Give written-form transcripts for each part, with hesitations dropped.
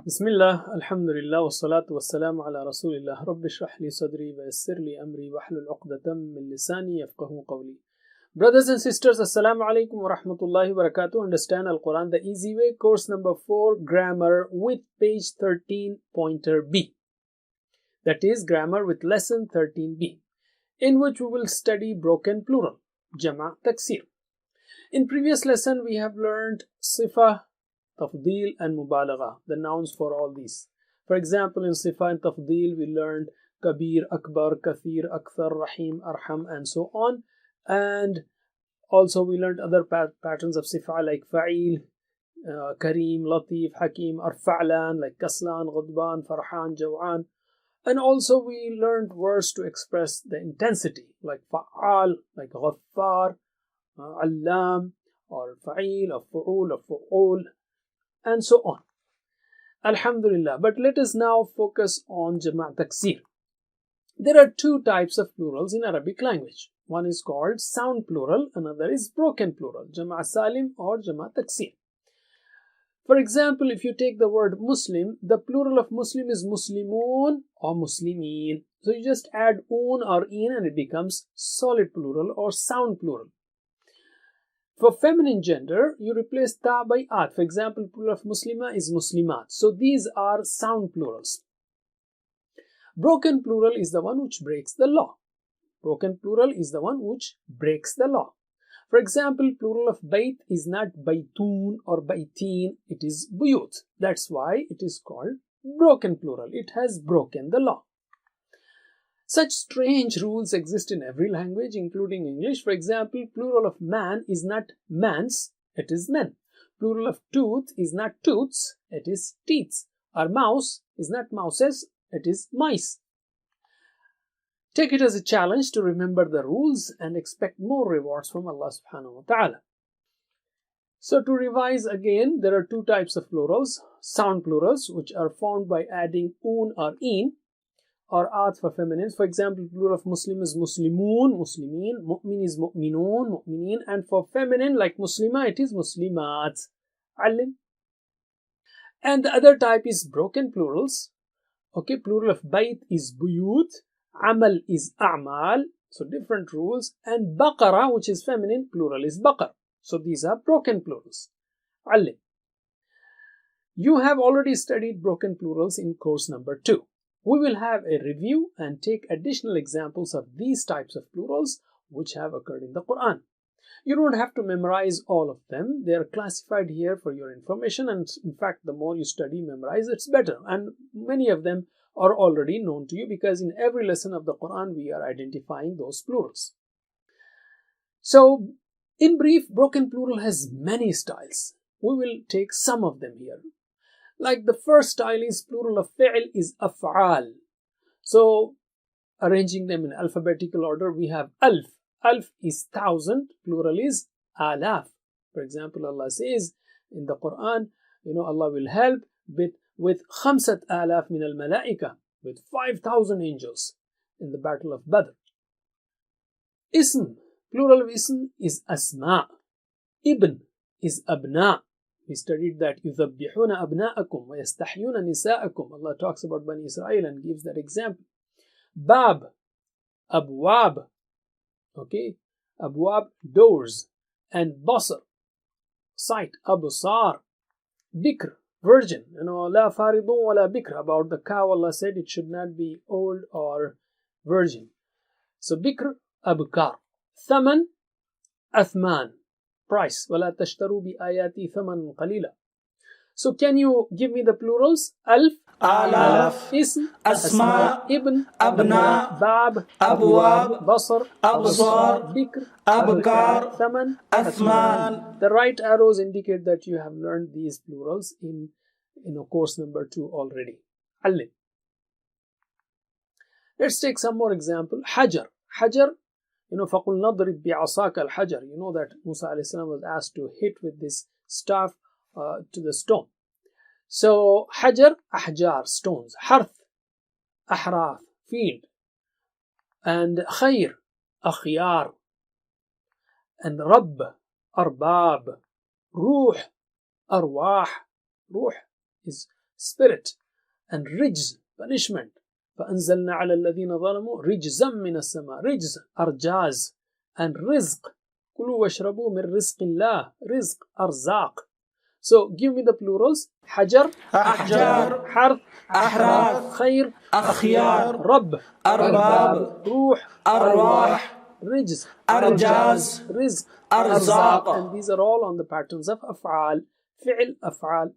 Bismillah, alhamdulillah, wassalatu wassalamu ala rasulillah. Rabbi shrah li sadri wa yassir li amri wa hlul uqdatam min lisani yafqahu qawli. Brothers and sisters, assalamu alaikum wa rahmatullahi wa barakatuh. Understand Al-Quran the easy way. Course number 4, grammar with page 13, pointer B. That is grammar with lesson 13B, in which we will study broken plural, jama' taksir. In previous lesson we have learned sifa, tafdeel and mubalagha, the nouns for all these. For example, in sifa and tafdeel we learned kabir, akbar, kathir, akthar, rahim, arham and so on. And also we learned other patterns of sifa like fa'il, kareem, latif, hakim, or fa'lan like kaslan, ghadban, farhan, jaw'an. And also we learned words to express the intensity like fa'al, like ghaffar, allam, or fa'il, or fu'ul, or fu'ul, and so on. Alhamdulillah. But let us now focus on jama' taksir. There are two types of plurals in Arabic language. One is called sound plural, another is broken plural, jama' salim or jama' taksir. For example, if you take the word Muslim, the plural of Muslim is Muslimun or Muslimin. So you just add un or in and it becomes solid plural or sound plural. For feminine gender, you replace ta by at. For example, plural of Muslima is Muslimat. So these are sound plurals. Broken plural is the one which breaks the law. Broken plural is the one which breaks the law. For example, plural of bayt is not baytun or baytin, it is buyut. That's why it is called broken plural. It has broken the law. Such strange rules exist in every language, including English. For example, plural of man is not mans, it is men. Plural of tooth is not tooths, it is teeths. Or mouse is not mouses, it is mice. Take it as a challenge to remember the rules and expect more rewards from Allah subhanahu wa ta'ala. So to revise again, there are two types of plurals. Sound plurals, which are formed by adding un or in, or at for feminine. For example, plural of Muslim is Muslimun, Muslimin, Mu'min is Mu'minun, Mu'minin, and for feminine like Muslima, it is Muslimat. Alim. And the other type is broken plurals. Okay, plural of Bayt is Buyut, Amal is A'mal, so different rules, and Baqara, which is feminine, plural is Baqar. So these are broken plurals. Alim. You have already studied broken plurals in course number 2. We will have a review and take additional examples of these types of plurals which have occurred in the Quran. You don't have to memorize all of them. They are classified here for your information, and in fact, the more you study, memorize, it's better. And many of them are already known to you because in every lesson of the Quran, we are identifying those plurals. So, in brief, broken plural has many styles. We will take some of them here. Like the first style is plural of fi'l is af'al. So, arranging them in alphabetical order, we have alf. Alf is 1,000, plural is alaf. For example, Allah says in the Quran, Allah will help with khamsat alaf min al-malaika, with 5,000 angels in the battle of Badr. Ism, plural of ism is asma. Ibn is abna. We studied that يُذَبِّحُونَ أَبْنَاءَكُمْ وَيَسْتَحْيُونَ نِسَاءَكُمْ. Allah talks about Bani Israel and gives that example. Bab, abwab, okay, abwab, doors, and basar, sight, absar. Bikr, virgin, la faridun wa la bikr. About the cow, Allah said it should not be old or virgin. So bikr, abkar. Thaman, athman, price. وَلَا تَشْتَرُوا بِآيَاتِي ثَمَنًا قَلِيلًا. So can you give me the plurals? Alf, alaf, ism, asma, ibn, abna, bab, abwab, basar, absar, bikr, abkar, thaman, athman. The right arrows indicate that you have learned these plurals in course number 2 already. Alim. Let's take some more example. Hajar. Hajar, فَقُلْ نَضْرِبْ بِعَصَاكَ الْحَجَرِ. You know that Musa a.s. was asked to hit with this staff to the stone. So, Hajar, ahjar, stones. Harth, ahrath, field. And Khair, akhyar. And Rabb, arbab. Ruh, arwah. Ruh is spirit, and rijz, punishment. فأنزلنا على الذين ظلموا رجزا من السماء. رجز, أرجاز, and رزق. كلوا واشربوا من رزق الله. رزق, أرزاق. So give me the plurals. حجر, أحجار حرث, أحراث خير, أخيار رب, أرباب روح, أرواح رجز, أرجاز رزق, أرزاق. And these are all on the patterns of أفعال. فعل, أفعال.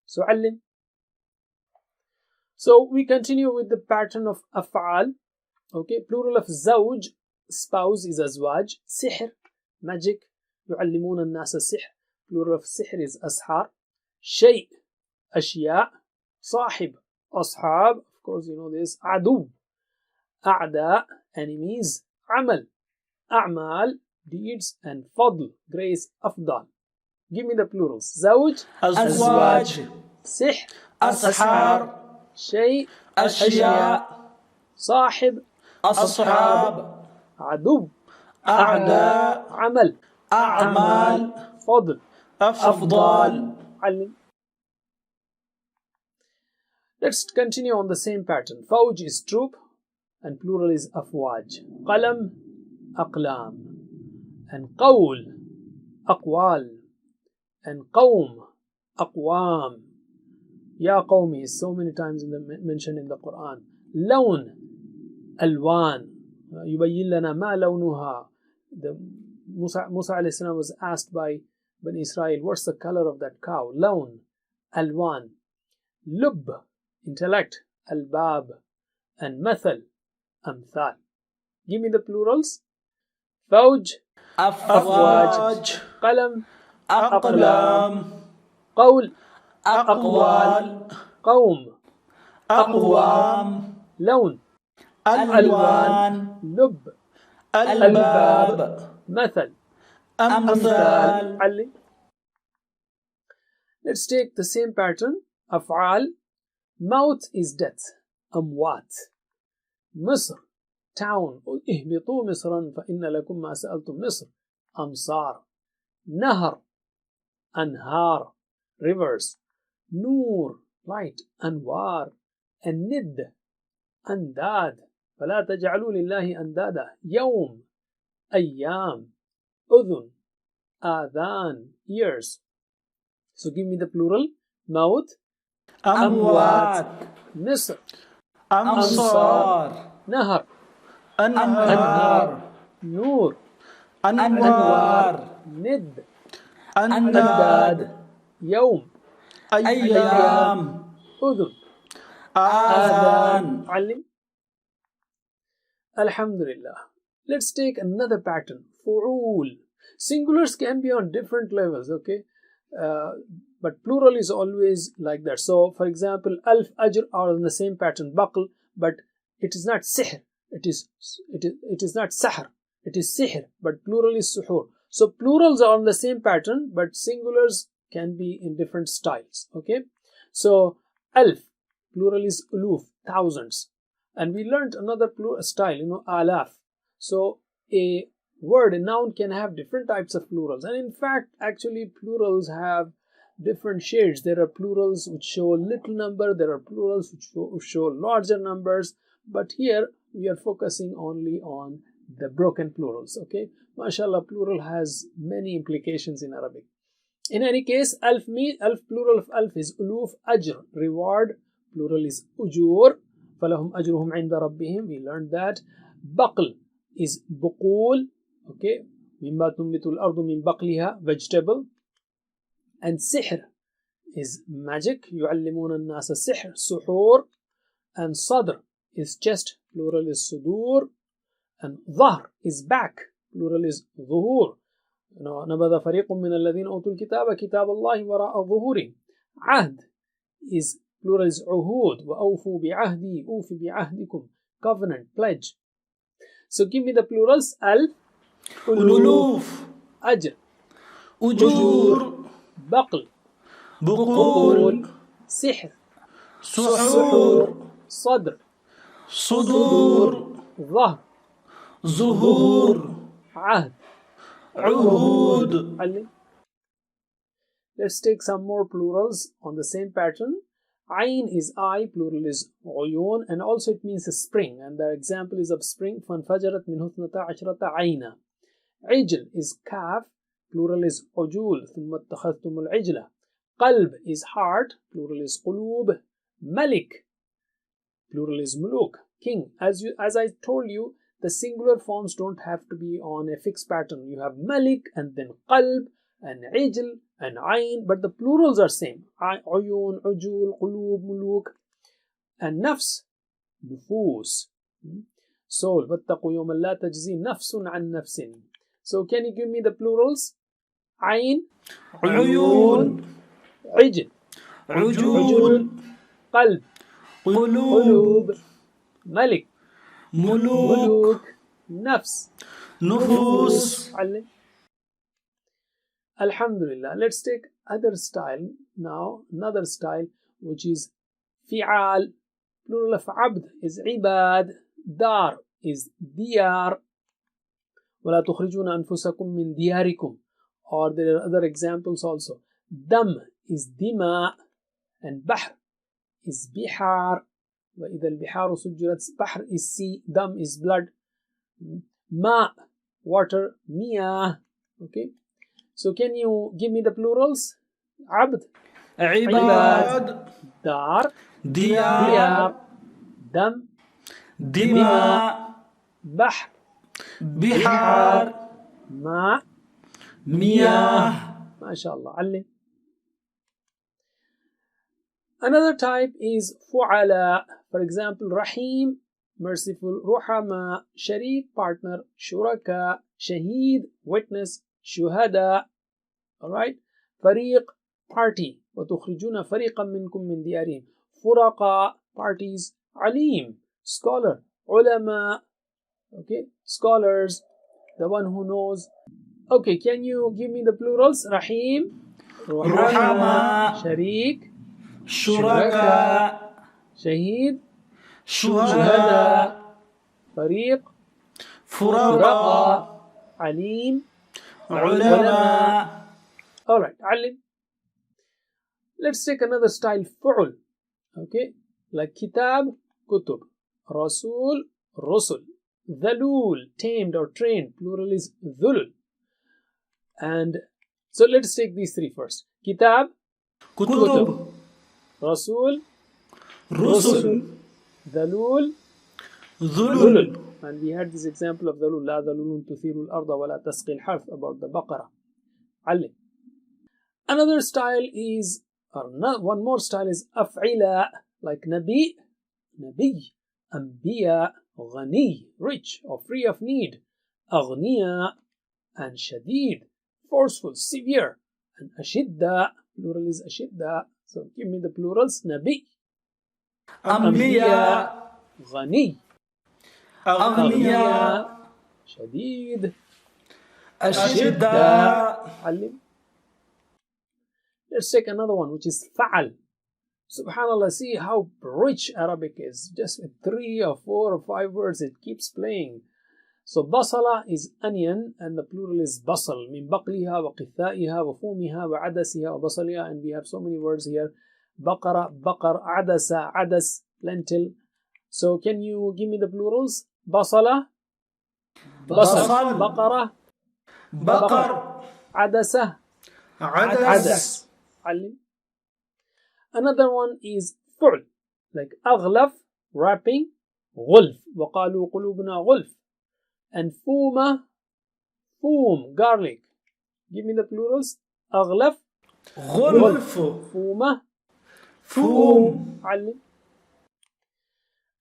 So علم. So we continue with the pattern of أفعال. Okay, plural of زوج, spouse is أزواج. سحر, magic, يعلمون الناس السحر. Plural of سحر is أسحار. شيء, أشياء. صاحب, أصحاب, of course you know this. عدو, أعداء, enemies. عمل, أعمال, deeds, and فضل, grace, أفضل. Give me the plurals. زوج, أزواج سحر, أسحار شيء, أشياء صاحب, أصحاب عدو, أعداء عمل, أعمال فضل. أفضال. علم. Let's continue on the same pattern. فوج is troop and plural is أفواج. قلم, أقلام, and قول, أقوال, and قوم, أقوام. يا قومي is so many times mentioned in the Quran. لون, ألوان. يبين لنا ما لونها. Musa alayhi salam was asked by Bani Israel, what's the color of that cow? لون, ألوان. لب, intellect, الباب, and مثل, أمثال. Give me the plurals. فوج, أفواج قلم, أقلام قول, أقوال قوم, أقوام لون, ألوان لب, الباب مثل, أمثال. علم. Let's take the same pattern. أفعال. موت is death. أموات. مصر, town. اهبطوا مصرا فإن لكم ما سألتم. مصر, أمصار. نهر, أنهار, rivers. نور, light. أنوار. الند, أنداد. فلا تجعلوا لله أندادا. يوم, أيام. أذن, آذان, ears. So give me the plural. موت, أموات مصر, أمصار نهر, أنهار نور, أنوار ند, أنداد يوم, أيام أذن, آذان. علم. Alhamdulillah. Let's take another pattern. فعول. Singulars can be on different levels, okay? But plural is always like that. So, for example, alf, ajr are on the same pattern. Baql, but it is not sihr. It is not sahr. It is sihr, but plural is suhur. So, plurals are on the same pattern, but singulars can be in different styles, okay? So, alf, plural is uluf, thousands. And we learned another plural style, alaf. So, a word, a noun can have different types of plurals. And in fact, actually, plurals have different shades. There are plurals which show little number. There are plurals which show larger numbers. But here, we are focusing only on the broken plurals, okay? MashaAllah, plural has many implications in Arabic. In any case, alf, plural of alf is uluf, ajr, reward. Plural is ujur. فَلَهُمْ أَجْرُهُمْ عِنْدَ رَبِّهِمْ. We learned that. Baql is buqul, okay? مِمَّا تُنْبِتُ الْأَرْضُ مِنْ بَقْلِهَا, vegetable. And sihr is magic. يُعَلِّمُونَ النَّاسَ السِّحْرِ, suhur. And sadr is chest, plural is sudur. And dhahr is back, plural is dhuhur. نَبَذَ فَرِيقٌ مِّنَ الَّذِينَ أُوتُوا الْكِتَابَ كِتَابَ اللَّهِ وَرَاءَ ظُهُورِهِمْ. عهد is plural is عهود. وَأَوْفُوا بِعَهْدِي, أُوفِ بِعَهْدِكُمْ, covenant, pledge. So give me the plurals. Al, ألوف ajr, أجور baql, بقول sihr, سحور sadr, صدور dhahr, ظهور ahd. عهود. Let's take some more plurals on the same pattern. Ayn is eye, plural is uyun, and also it means a spring. And the example is of spring. فَانْفَجَرَتْ مِنْهُ اثْنَتَا عَشْرَةَ عَيْنًا. Ijl is calf, plural is ujul. ثُمَّ اتَّخَذْتُمُ الْعِجْلَ. Qalb is heart, plural is qulub. Malik, plural is muluk. King. As I told you, the singular forms don't have to be on a fixed pattern. You have Malik and then Qalb and Ijl and Ayn, but the plurals are same. Uyun, Ujul, Qulub, Muluk. And Nafs, Nufus, soul. وَاتَّقُوا يَوْمًا لَا تَجْزِي نَفْسٌ عَنْ نَفْسٍ. So can you give me the plurals? Ayn, عيون Ijl, عجول Qalb, قلوب Qulub, Malik, ملوك Muluk, Nafs. نفوس. Alhamdulillah. Let's take other style now. Another style which is fi'al. Plural of abd is ibad. Dar is diyar. وَلَا تُخْرِجُونَ أَنفُسَكُم مِّن دِيَارِكُمْ. Or there are other examples also. Dam is dima. And bahr is bihar. وَإِذَا الْبِحَارُ سُجِّرَتْ. Bahr is sea. Dam is blood. Ma, water. Miyah. Okay. So can you give me the plurals? Abd, عباد Dar, ديار Diyar, Dam, دماء Bahr, بحار Ma. مياه. MashaAllah. علم. Another type is Fu'ala. For example, Rahim, merciful. Ruhama, Sharik, partner. Shuraka, Shaheed, witness. Shuhada. Alright. Fariq, party. وَتُخْرِجُونَ فَرِيقًا مِّنْكُم مِّن دِيَارِهِمْ. Furaqa, parties. Alim, scholar. Ulama, okay, scholars, the one who knows. Okay, can you give me the plurals? Rahim, رحماء Sharik, شركاء Shaheed, شهداء Fariq, فرقاء Alim, علماء. Alright, Alim. Let's take another style, Fu'ul. Okay, like Kitab, Kutub, Rasul, Rusul, Dhalul, tamed or trained, plural is Dhul. And so let's take these three first. Kitab, كتب Rasul, رسل Dhalul, ذلل. And we had this example of Dhalul. لا ذلول تثير الأرض ولا تسقي الحرث, about the Baqarah. علم. Another style is, or one more style is Af'ila, like Nabi, Nabi, Anbiya, Ghani, rich or free of need, Aghniya, and Shadid, forceful, severe, and Ashidda, plural is Ashidda. So give me the plurals. Nabi, أنبياء Ghani, أغنياء Shadid, أشداء. Alim. Let's take another one, which is Fa'al. Subhanallah, see how rich Arabic is. Just with 3 or 4 or 5 words, it keeps playing. So Basala is onion, and the plural is basal. Min baqliha wa qithaiha wa fumiha wa adasiha wa basaliha. And we have so many words here. Baqara, baqar, adasa, adas, lentil. So can you give me the plurals? Basala, بصل baqara, بقر adasa, عدس adas. Alim. Another one is fu'l, like aghlaf, wrapping, غلف, وقالوا قلوبنا غلف. And fuma, fum, garlic. Give me the plurals. Aghlaf, غلف fuma, فوم. alim.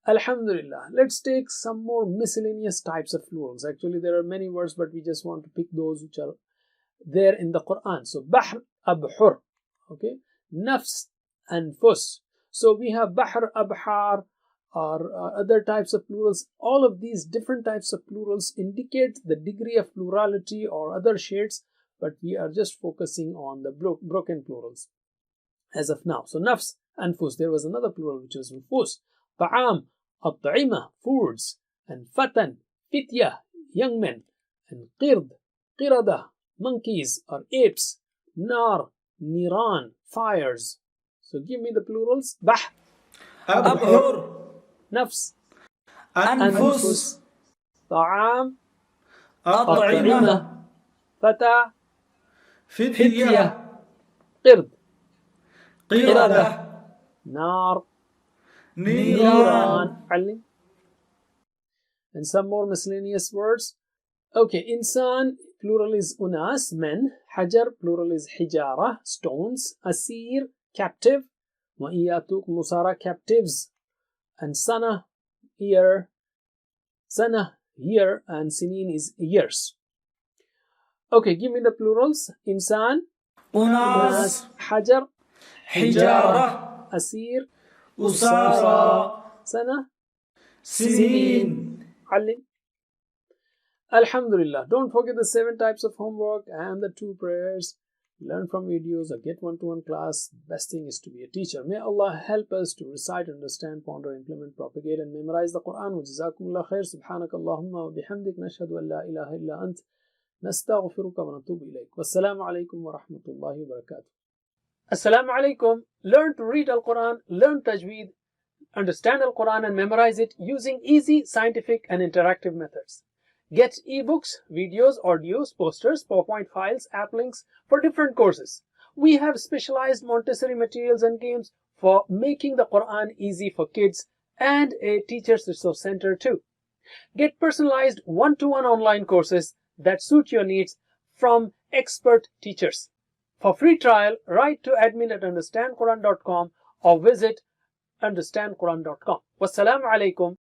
Alhamdulillah. Let's take some more miscellaneous types of plurals. Actually, there are many words, but we just want to pick those which are there in the Quran. So, bahr, abhur. Okay. Nafs, anfus. So, we have bahr, abhar, or other types of plurals. All of these different types of plurals indicate the degree of plurality or other shades, but we are just focusing on the broken plurals as of now. So, nafs, anfus. There was another plural which was nufus. Ta'am, at-ta'imah, foods. And fatan, fitya, young men. And qird, qirada, monkeys or apes. Nar, niran, fires. So give me the plurals. Bah, أبحر nafs, أنفس ta'am, أطعمة fata, فتية qird, قردة nar, نيران علم. And some more miscellaneous words. Okay, insan, plural is unas, men. Hajar, plural is hijara, stones. Asir, captive. Wa iyatuk musara, captives. And sana, year. Sana, year. And sinin is years. Okay, give me the plurals. Insan, أناس hajar, حجارة asir, أسارى sana, سنين علم. Alhamdulillah. Don't forget the 7 types of homework and the 2 prayers. Learn from videos or get one-to-one class. Best thing is to be a teacher. May Allah help us to recite, understand, ponder, implement, propagate, and memorize the Quran. Jazakumullah khair. Subhanak Allahumma wa bihamdik. Nashhadu an la ilaha illa ant. Nastaghfiruka wa natubu ilayk. Wassalamu alaikum wa rahmatullahi wa barakatuh. Assalamu alaikum. Learn to read Al-Quran, learn Tajweed, understand Al-Quran and memorize it using easy, scientific and interactive methods. Get ebooks, videos, audios, posters, PowerPoint files, app links for different courses. We have specialized Montessori materials and games for making the Quran easy for kids and a teacher's resource center too. Get personalized one-to-one online courses that suit your needs from expert teachers. For free trial, write to admin@understandquran.com or visit understandquran.com. Wassalamu alaikum.